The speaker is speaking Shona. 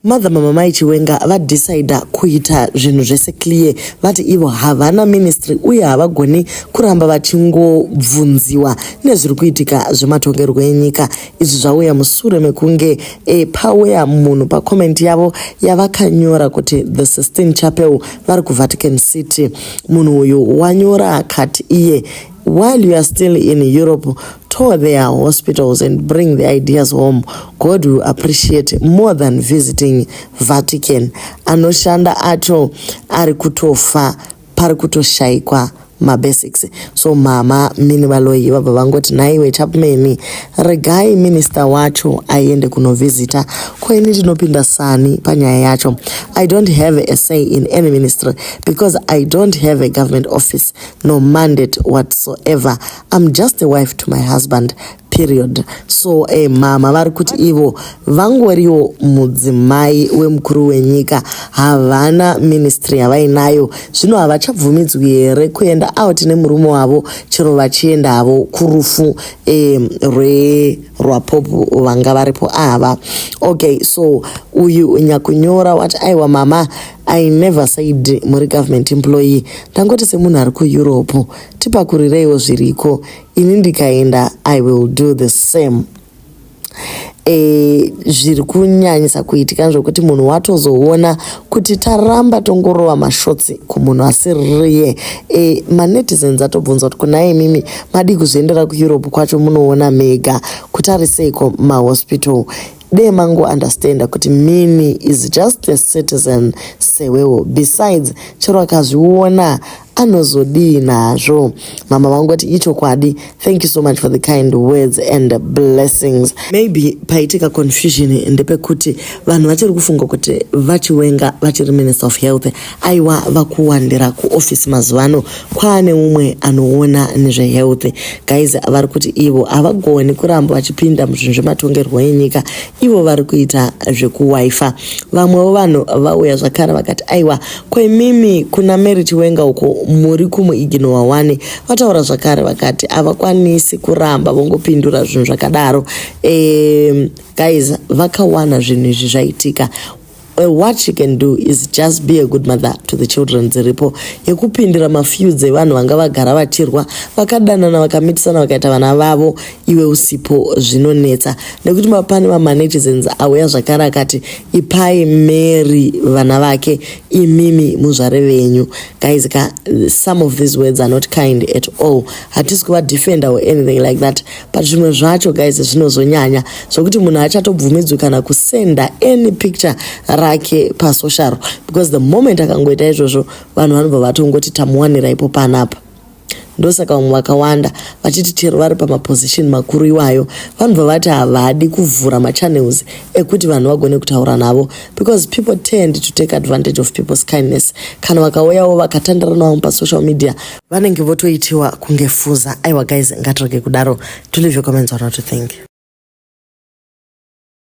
Mother Baloyi Chiwenga decide kuita zvinhu zvese clear vati ivo havana ministry uye havagoni kuramba vachingobvunziwa nezviri kuitika zvematongerwo enyika. Izvi zvauya mushure mekunge pauya munhu pacomment yavo yavakanyora kuti the Sistine Chapel vari kuVatican City. Munhu uyu wanyora akati iye, while you are still in Europe, tour their hospitals and bring the ideas home. God will appreciate more than visiting Vatican. Anoshanda acho ari kutofa pari kutoshaikwa mabasics. So mama Minnie Baloyi baba vangoti naiwe chapmeni regai minister wacho aende kunovisita kweni tinopinda sani panyaya yacho. I don't have a say in any ministry because I don't have a government office, no mandate whatsoever. I'm just a wife to my husband, period. So mama vari kuti ivo vangoriwo mudzimai wemukuru wenyika, havana ministry yavainayo. Zvino havachabvumidzwi here kuenda out nemurume wavo chero vachienda havo kurufu rwapopu vanga varipo ava. Okay, so uyu nyakunyora wati aiwa mama, I never said muri government employee. Ndangoti semunhu ari kuEurope tipakurireiwo zviriko, ini ndikaenda I will do the same. Zviri kunyanyisa kuitika zvokuti munhu watozoona kuti taramba tongorova mashotsi kumunhu asiriye. Manetizens atobvunza kuti kunai mimi madi kuzoendera kuEurope kwacho munoona mega kuti ari seiko mahospital. They mango understand kuti Minnie is just a citizen sewewo. Besides, chero akazviona anozodii nazvo. Mama vangoti icho kwadi. Thank you so much for the kind words and blessings. Maybe paitika confusion ndepekuti vanhu vachiri kufunga kuti vachiwenga vachiri minister of health aiwa vakuwandira kuoffice mazuvano kwaane umwe anoona nezvehealth. Guys, vari kuti ivo havagoni kuramba vachipinda muzvinhu zvematongerwo enyika, ivo vari kuita zvekuwifa. Vamwewo vanhu vauya zvakare vakati aiwa kwemimi kuna Mary Chiwenga uko muri kumuiginowa wane, vataura zvakare vakati havakwanisi kuramba vongopindura zvinhu zvakadaro. Guys, vakawana zvinhu izvi zvaitika. What she can do is just be a good mother to the children dziripo, yekupindira mafeuds evanhu vanga vagara vachirwa vakadanana vakamitisana vakaita vana vavo iwe usipo zvinonetsa. Nekuti mapane mamanetizens auya zvakare akati ipai Mary vana vake, imimi muzvare venyu. Guys, some of these words are not kind at all. Hatisi kuvadefenda or anything like that, but zvimwe zvacho guys zvinozonyanya zvokuti munhu achatobvumidzwi kana kusenda any picture rake pasocial, because the moment akangoita izvozvo vanhu vanobva vatongoti tamuwanira ipo panapa. Ndosaka vamwe vakawanda vachiti chero vari pamaposition makuru iwayo vanobva vati havadi kuvhura machannels ekuti vanhu vagone kutaura navo, because people tend to take advantage of people's kindness. Kana vakauyawo vakatandara navo pasocial media vanenge votoitiwa kunge fuza. Aiwa guys, ngatirege kudaro. To leave your comments on what you think.